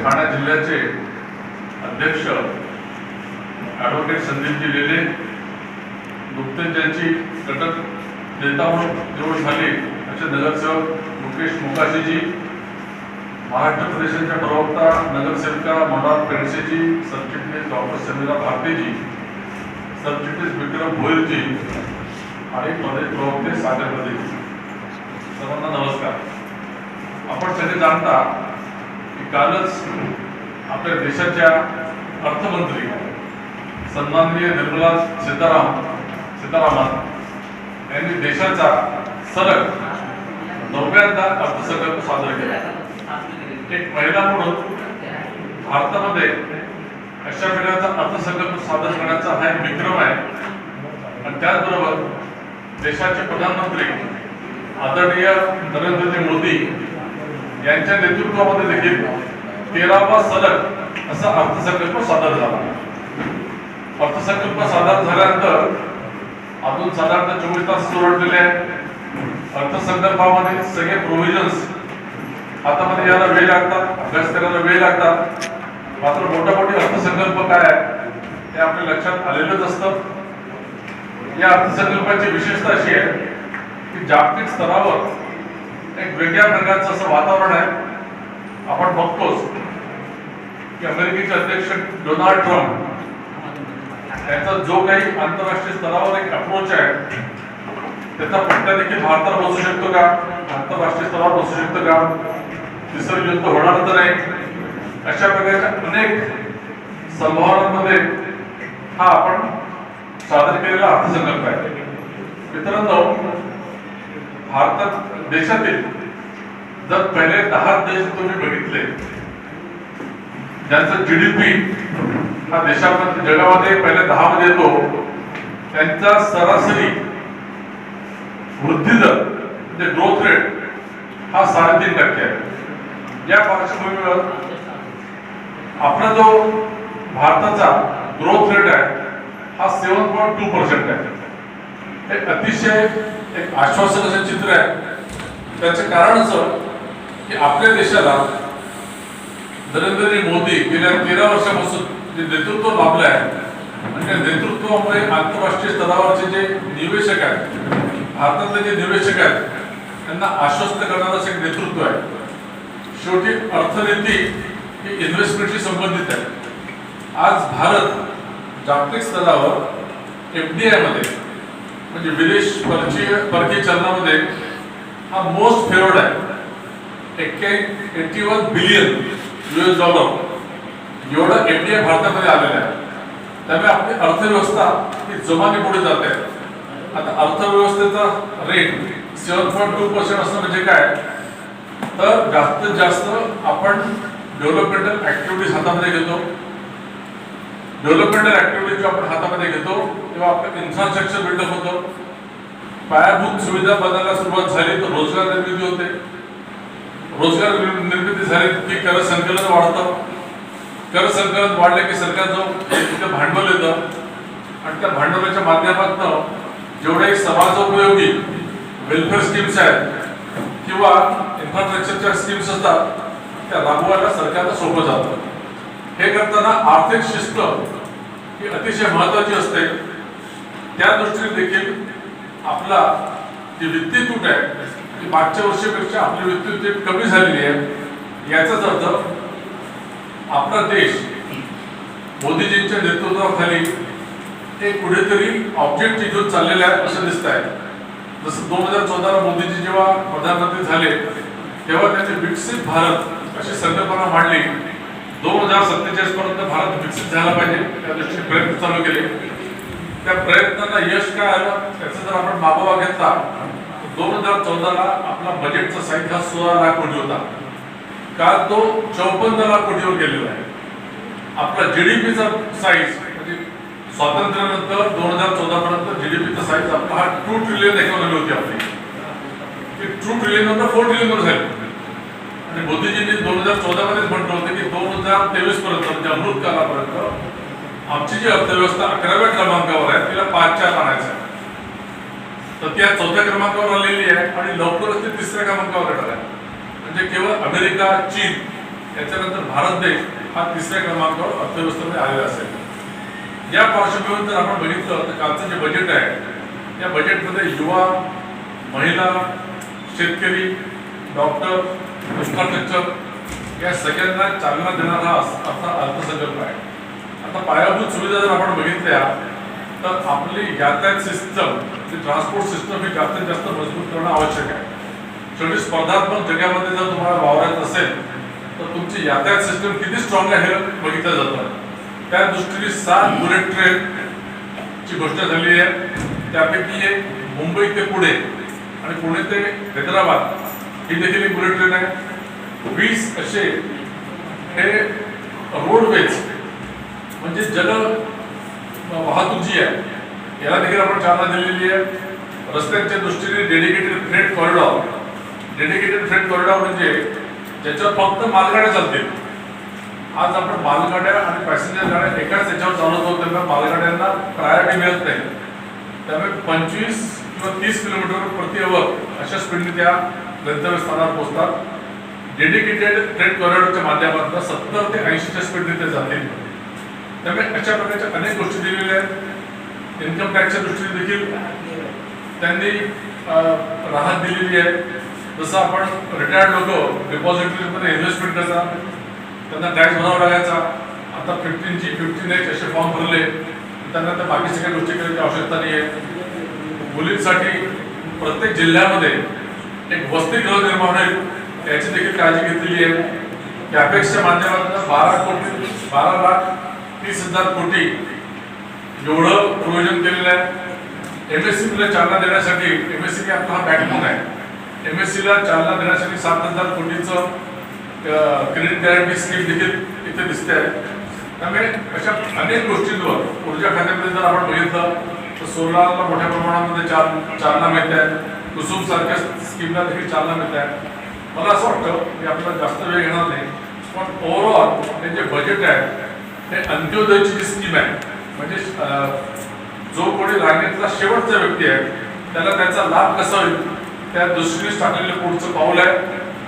ठाणे जिल्ह्याचे अध्यक्ष ॲडव्होकेट संदीपजी लेले, नुकतेच ज्यांची घटक नेता म्हणून निवड झाली असे नगरसेवक मुकेश मुकाशीजी, महाराष्ट्र प्रदेशाच्या प्रवक्ता नगरसेविका मनोहर पेडसेजी, सरचिटणीस डॉक्टर समीरा भारतीजी, सरचिटणीस विक्रम भोईरजी आणि प्रदेश प्रवक्ते सागर नदीजी, सर्वांना नमस्कार. आपण सगळे जाणता की कालच आपल्या देशाच्या अर्थमंत्री सन्माननीय निर्मला सीतारामन यांनी देशाचा सलग 9व्या अर्थसंकल्प सादर केला. एक महिला म्हणून भारतामध्ये अशा प्रकारचा अर्थसंकल्प सादर करण्याचा हा एक विक्रम आहे. आणि त्याचबरोबर देशाचे प्रधानमंत्री आदरणीय नरेंद्रजी मोदी यांच्या नेतृत्वामध्ये देखील 13वा सलग असा अर्थसंकल्प सादर झाला. अर्थसंकल्प सादर झाल्यानंतर अजून साधारणतः 24 तास सुरळलेले आहेत. अर्थसंकल्पामध्ये सगळे प्रोव्हिजन्स हातामध्ये यायला वेळ लागतात, अभ्यास करायला वेळ लागतात. मात्र मोठा अर्थसंकल्प काय आहे ते आपल्या लक्षात आलेलंच असतं. या अर्थसंकल्पाची विशेषता अशी आहे की जागतिक स्तरावर एक वेगळ्या प्रकारचं असं वातावरण आहे. आपण बघतोच की अमेरिकेचे अध्यक्ष डोनाल्ड ट्रम्प यांचा जो काही आंतरराष्ट्रीय स्तरावर एक अप्रोच आहे त्याचा पट्टा देखील भारताला बसू शकतो का, आंतरराष्ट्रीय स्तरावर बसू शकतो का, तिसरं युद्ध होणार तर नाही, अशा प्रकारच्या अनेक संभावनांमध्ये हा आपण सादर केलेला अर्थसंकल्प आहे. मित्रांनो, भारतात देशातील जर पहिले 10 देश तुम्ही बघितले ज्यांचा जीडीपी हा देशामध्ये जगामध्ये पहिल्या 10 मध्ये येतो, त्यांचा सरासरी वृद्धी दर म्हणजे ग्रोथ रेट हा 3.5% आहे. या पार्श्वभूमीवर आपला जो भारताचा ग्रोथ रेट आहे हा 7.2% आहे. हे अतिशय एक आश्वासक असं चित्र आहे. त्याचं कारण असं की आपल्या देशाला नरेंद्रजी मोदी गेल्या 13 वर्षापासून जे नेतृत्व लाभलं आहे आणि त्या नेतृत्वामुळे आंतरराष्ट्रीय स्तरावरचे जे निवेशक आहेत, भारतातले जे निवेशक आहेत, त्यांना आश्वस्त करणारं असं एक नेतृत्व आहे. शेवटी अर्थनीती ही इन्व्हेस्टमेंटशी संबंधित आहे. आज भारत जागतिक स्तरावर FDI मध्ये म्हणजे विदेश परकीय चलनामध्ये हा मोस्ट फेवर्ड आहे. 81 बिलियन US डॉलर एवढा FDI भारतामध्ये आलेला आहे. त्यामुळे आपली अर्थव्यवस्था ही जोमाने पुढे जाते. आता अर्थव्यवस्थेचा रेट 7.2% असणं म्हणजे काय, तर जास्तीत जास्त आपण डेव्हलपमेंटल ऍक्टिव्हिटीज हातामध्ये घेतो. डेव्हलपमेंटल ऍक्टिव्हिटीज आपण हातामध्ये घेतो तेव्हा आपलं इन्फ्रास्ट्रक्चर बिल्डअप होतं, पायाभूत सुविधा बदलायला सुरुवात झाली तर रोजगार निर्मिती होते. रोजगार निर्मिती झाली की कर संकलन वाढतं. कर संकलन वाढले की सरकारचं भांडवल येतं आणि त्या भांडवलाच्या माध्यमातून जेवढे समाजोपयोगी वेलफेअर स्कीम्स आहेत किंवा इन्फ्रास्ट्रक्चरच्या स्कीम्स असतात त्या राबवायला सरकारला सोपं जातं. हे करताना आर्थिक शिस्त ही अतिशय महत्त्वाची असते. त्या दृष्टीने देखील आपला जी वित्तीय तूट आहे ती मागच्या वर्षीपेक्षा आपली वित्तीय तूट कमी झालेली आहे. याचाच अर्थ आपला देश मोदीजींच्या नेतृत्वाखाली एक कुठेतरी ऑब्जेक्ट घेऊन चाललेला आहे असं दिसत आहे. जसं 2014 मोदीजी जेव्हा प्रधानमंत्री झाले तेव्हा त्यांनी विकसित भारत अशी संकल्पना मांडली. 2047 पर्यंत भारत विकसित झाला पाहिजे त्या दृष्टीने प्रयत्न चालू केले. त्या प्रयत्नांना यश काय आलं त्याचा जर आपण मागोवा घेतला, 2014ला आपला बजेटचा साईज हा 16 लाख कोटी होता. काल तो 54 लाख कोटीवर गेलेला आहे. आपला जीडीपीचा साईज म्हणजे स्वातंत्र्यानंतर 2014 पर्यंत जीडीपीचा साईज आपला हा 2 ट्रिलियन इकॉनॉमी होती आपली. ती 2 ट्रिलियन नंतर 4 ट्रिलियनवर झाली. आणि मोदीजींनी 2014 मध्येच म्हटलं होतं की 2023 पर्यंत म्हणजे अमृत कालापर्यंत आमची जी अर्थव्यवस्था 11व्या क्रमांकावर आहे तिला 5-4 आणायचं आहे. तर ती 4थ्या क्रमांकावर आलेली आहे आणि लवकरच ती 3ऱ्या क्रमांकावर येणार आहे. म्हणजे केवळ अमेरिका, चीन याच्यानंतर भारत देश हा तिसऱ्या क्रमांकावर अर्थव्यवस्थेमध्ये आलेला असेल। या पार्श्वभूमीवर जर आपण बघितलं तर कालचं जे बजेट आहे या बजेटमध्ये युवा, महिला, शेतकरी, डॉक्टर, इन्फ्रास्ट्रक्चर या सगळ्यांना चालना देणारा असा अर्थसंकल्प आहे। आता पायाभूत सुविधा जर आपण बघितल्या तर आपली यातायात सिस्टम, ट्रान्सपोर्ट सिस्टम ही जास्तीत जास्त मजबूत करणं आवश्यक आहे। शेवटी स्पर्धात्मक जगामध्ये जर तुम्हाला वावरायचं असेल तर तुमची यातायात सिस्टम किती स्ट्रॉंग आहे हे बघितलं जातं। त्या दृष्टीने 7 बुलेट ट्रेन ची घोषणा झाली आहे। त्यापैकी एक मुंबई ते पुणे आणि पुणे ते हैदराबाद ही देखील एक बुलेट ट्रेन आहे। 20 असे हे रोडवेज म्हणजे जल वाहतूक जी आहे याला देखील आपण चालना दिलेली आहे। रस्त्यांच्या दृष्टीने dedicated freight corridor, dedicated freight corridor म्हणजे ज्याच्यावर फक्त मालगाड्या चालतील। आज आपण मालगाड्या आणि पॅसेंजर गाड्या एकाच याच्यावर चालवतो, त्यामुळे मालगाड्यांना प्रायोरिटी मिळत नाही। त्यामुळे 25 किंवा 30 किलोमीटर प्रति आवर अशा स्पीडने त्या गंतव्यस्थानावर पोहोचतात। डेडिकेटेड फ्रेट कॉरिडॉरच्या माध्यमातून 70 ते 80च्या स्पीडने ते जातील। त्यामुळे अशा प्रकारच्या अनेक गोष्टी दिलेल्या आहेत। इन्कम टॅक्सच्या दृष्टीने देखील त्यांनी राहत दिलेली आहे। जसं आपण रिटायर्ड लोक डिपॉझिटरीमध्ये इन्व्हेस्टमेंट करतात, त्यांना टॅक्स भरावा लागायचा। आता 15G, 15H असे फॉर्म भरले, त्यांना त्या बाकी सगळ्या गोष्टी करायची आवश्यकता नाही आहे। मुलींसाठी प्रत्येक जिल्ह्यामध्ये एक वसतिगृह निर्माण होईल याची देखील काळजी घेतलेली आहे। कॅपेक्सच्या माध्यमातून 12,30,00,000 कोटी एवढं प्रोव्हिजन केलेलं आहे। MSCला चालना देण्यासाठी, MSC आपला हा बॅकबोन आहे, MSCला चालना देण्यासाठी 7,000 कोटीचं क्रेडिट गॅरंटी स्कीम देखील इथे दिसते आहे। त्यामुळे अशा अनेक गोष्टींवर ऊर्जा खात्यामध्ये जर आपण बघितलं तर सोलारला मोठ्या प्रमाणामध्ये चालना मिळते आहे, कुसुम सारख्या स्कीमला देखील चालना मिळते आहे। मला असं वाटतं की आपल्याला जास्त वेळ घेणार नाही, पण ओव्हरऑल हे जे बजेट आहे हे अंत्योदयची जी स्कीम आहे, म्हणजे जो कोणी रांगेतला शेवटचा व्यक्ती आहे त्याला त्याचा लाभ कसा होईल त्या दृष्टीने टाकलेलं पुढचं पाऊल आहे।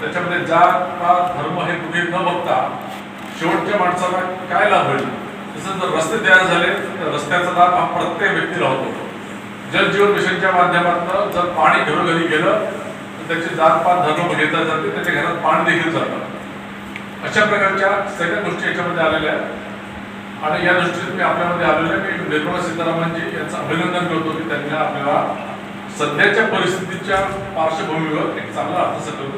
त्याच्यामध्ये जात, पात, धर्म हे कुठे न बघता शेवटच्या माणसाला काय लाभ होईल, तसं जर रस्ते तयार झाले तर रस्त्याचा लाभ हा प्रत्येक व्यक्तीला होतो। जल जीवन मिशनच्या माध्यमातून जर पाणी घरोघरी गेलं तर त्याची जात, पात, धर्म बघितला जाते, त्याच्या घरात पाणी देखील जातं। अशा प्रकारच्या सगळ्या गोष्टी याच्यामध्ये आलेल्या आहेत आणि या दृष्टीने मी आपल्यामध्ये आलेलो आहे की निर्मला सीतारामनजी यांचं अभिनंदन करतो की त्यांनी आपल्याला सध्याच्या परिस्थितीच्या पार्श्वभूमीवर एक चांगला अर्थसंकल्प